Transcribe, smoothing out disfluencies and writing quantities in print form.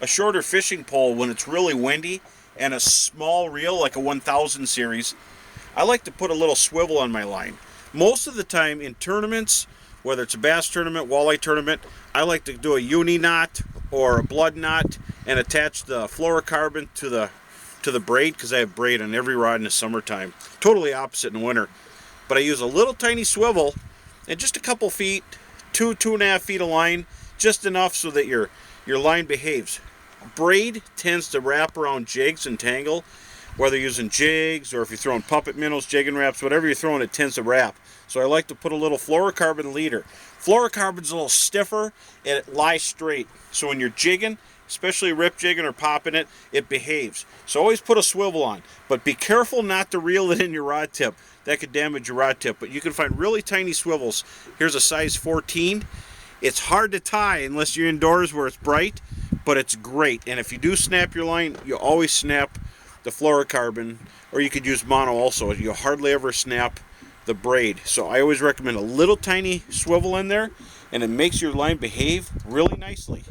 a shorter fishing pole when it's really windy and a small reel like a 1000 series, I like to put a little swivel on my line. Most of the time in tournaments, whether it's a bass tournament, walleye tournament, I like to do a uni knot or a blood knot and attach the fluorocarbon to the braid, because I have braid on every rod in the summertime. Totally opposite in winter. But I use a little tiny swivel and just a couple feet, 2.5 feet of line, just enough so that your line behaves. Braid tends to wrap around jigs and tangle, whether you're using jigs or if you're throwing puppet minnows, jigging wraps, whatever you're throwing, it tends to wrap. So I like to put a little fluorocarbon leader. Fluorocarbon's a little stiffer and it lies straight. So when you're jigging, especially rip jigging or popping it, it behaves. So always put a swivel on, but be careful not to reel it in your rod tip. That could damage your rod tip, but you can find really tiny swivels. Here's a size 14. It's hard to tie unless you're indoors where it's bright, but it's great. And if you do snap your line, you always snap the fluorocarbon, or you could use mono also. You hardly ever snap the braid. So I always recommend a little tiny swivel in there, and it makes your line behave really nicely.